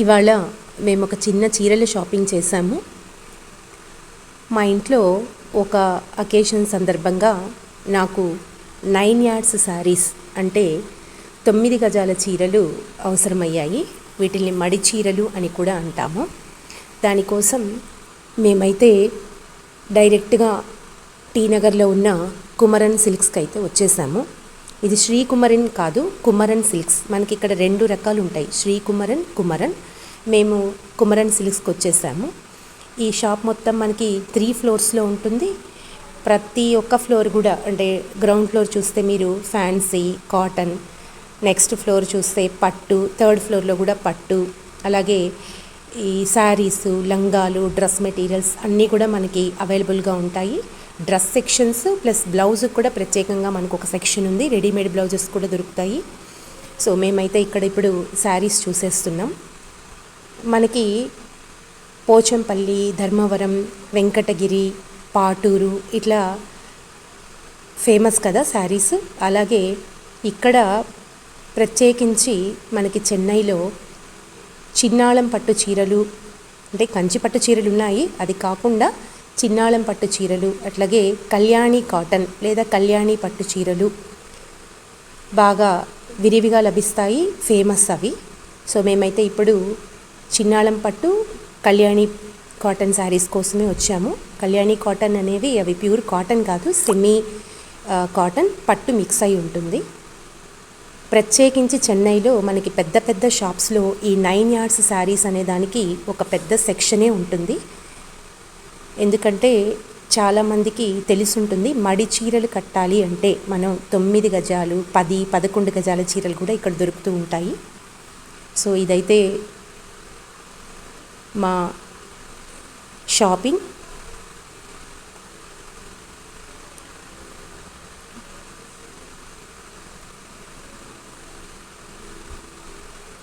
ఇవాళ మేము ఒక చిన్న చీరల షాపింగ్ చేశాము. మా ఇంట్లో ఒక అకేషన్ సందర్భంగా నాకు 9 యార్డ్స్ శారీస్ అంటే 9 గజాల చీరలు అవసరమయ్యాయి. వీటిని మడి చీరలు అని కూడా అంటాము. దానికోసం మేమైతే డైరెక్ట్గా టీ నగర్లో ఉన్న కుమరన్ సిల్క్స్కి అయితే వచ్చేసాము. ఇది శ్రీ కుమరన్ కాదు, కుమరన్ సిల్క్స్. మనకి ఇక్కడ 2 రకాలు ఉంటాయి, శ్రీ కుమరన్, కుమరన్. మేము కుమరన్ సిల్క్స్కి వచ్చేసాము. ఈ షాప్ మొత్తం మనకి 3 ఫ్లోర్స్లో ఉంటుంది. ప్రతి ఒక్క ఫ్లోర్ కూడా, అంటే గ్రౌండ్ ఫ్లోర్ చూస్తే మీరు ఫ్యాన్సీ, కాటన్, నెక్స్ట్ ఫ్లోర్ చూస్తే పట్టు, 3rd ఫ్లోర్లో కూడా పట్టు, అలాగే ఈ శారీసు, లంగాలు, డ్రెస్ మెటీరియల్స్ అన్నీ కూడా మనకి అవైలబుల్గా ఉంటాయి. డ్రెస్ సెక్షన్స్ ప్లస్ బ్లౌజ్ కూడా ప్రత్యేకంగా మనకు ఒక సెక్షన్ ఉంది. రెడీమేడ్ బ్లౌజెస్ కూడా దొరుకుతాయి. సో మేమైతే ఇక్కడ ఇప్పుడు శారీస్ చూసేస్తున్నాం. మనకి పోచంపల్లి, ధర్మవరం, వెంకటగిరి, పాటూరు ఇట్లా ఫేమస్ కదా శారీస్. అలాగే ఇక్కడ ప్రత్యేకించి మనకి చెన్నైలో చిన్నాళం పట్టు చీరలు, అంటే కంచి పట్టు చీరలు ఉన్నాయి, అది కాకుండా చిన్నాళం పట్టు చీరలు, అట్లాగే కళ్యాణి కాటన్ లేదా కళ్యాణి పట్టు చీరలు బాగా విరివిగా లభిస్తాయి, ఫేమస్ అవి. సో మేమైతే ఇప్పుడు చిన్నాళం పట్టు, కళ్యాణి కాటన్ శారీస్ కోసమే వచ్చాము. కళ్యాణి కాటన్ అనేవి అవి ప్యూర్ కాటన్ కాదు, సెమీ కాటన్, పట్టు మిక్స్ అయి ఉంటుంది. ప్రత్యేకించి చెన్నైలో మనకి పెద్ద పెద్ద షాప్స్లో ఈ 9 యార్డ్స్ శారీస్ అనే దానికి ఒక పెద్ద సెక్షనే ఉంటుంది. ఎందుకంటే చాలామందికి తెలుసుంటుంది, మడి చీరలు కట్టాలి అంటే మనం 9 గజాలు, 10, 11 గజాల చీరలు కూడా ఇక్కడ దొరుకుతూ ఉంటాయి. సో ఇదైతే మా షాపింగ్.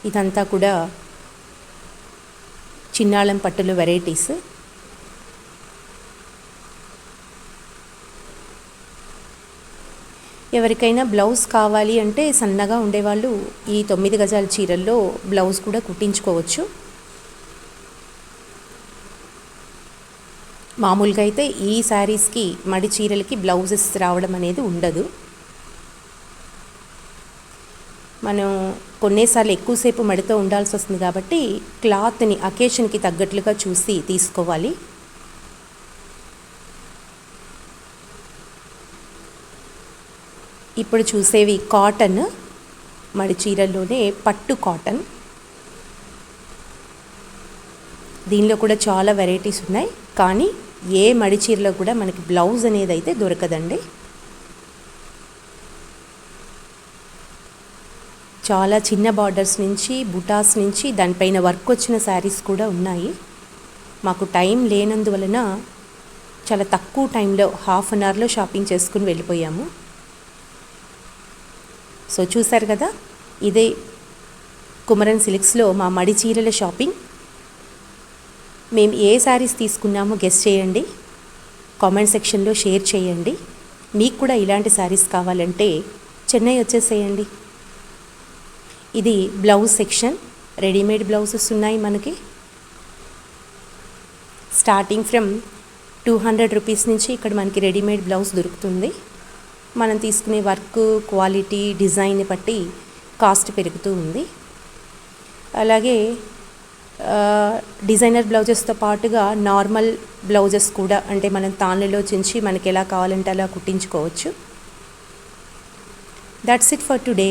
ఇదంతా కూడా చిన్నాళం పట్టుల వెరైటీస్. ఎవరికైనా బ్లౌజ్ కావాలి అంటే సన్నగా ఉండేవాళ్ళు ఈ 9 గజాల చీరల్లో బ్లౌజ్ కూడా కుట్టించుకోవచ్చు. మామూలుగా అయితే ఈ శారీస్కి, మడి చీరలకి బ్లౌజెస్ రావడం అనేది ఉండదు. మనం కొన్నిసార్లు ఎక్కువసేపు మడితో ఉండాల్సి వస్తుంది కాబట్టి క్లాత్ని అకేషన్కి తగ్గట్లుగా చూసి తీసుకోవాలి. ఇప్పుడు చూసేవి కాటన్, మడి చీరల్లోనే పట్టు కాటన్. దీనిలో కూడా చాలా వెరైటీస్ ఉన్నాయి, కానీ ఏ మడి చీరలో కూడా మనకి బ్లౌజ్ అనేది అయితే దొరకదండి. చాలా చిన్న బార్డర్స్ నుంచి, బుటాస్ నుంచి, దానిపైన వర్క్ వచ్చిన శారీస్ కూడా ఉన్నాయి. మాకు టైం లేనందువలన చాలా తక్కువ టైంలో, ½ అన్ అవర్లో షాపింగ్ చేసుకుని వెళ్ళిపోయాము. సో చూసారు కదా, ఇదే కుమరన్ సిల్క్స్లో మా మడి చీరల షాపింగ్. మేము ఏ శారీస్ తీసుకున్నామో గెస్ చేయండి, కామెంట్ సెక్షన్లో షేర్ చేయండి. మీకు కూడా ఇలాంటి శారీస్ కావాలంటే చెన్నై వచ్చేసేయండి. ఇది బ్లౌజ్ సెక్షన్, రెడీమేడ్ బ్లౌజెస్ ఉన్నాయి మనకి. స్టార్టింగ్ ఫ్రమ్ 200 రూపీస్ నుంచి ఇక్కడ మనకి రెడీమేడ్ బ్లౌజ్ దొరుకుతుంది. మనం తీసుకునే వర్క్, క్వాలిటీ, డిజైన్ని బట్టి కాస్ట్ పెరుగుతూ ఉంది. అలాగే డిజైనర్ బ్లౌజెస్తో పాటుగా నార్మల్ బ్లౌజెస్ కూడా, అంటే మనం తాళ్ళలో చించి మనకి ఎలా కావాలంటే అలా కుట్టించుకోవచ్చు. That's it for today.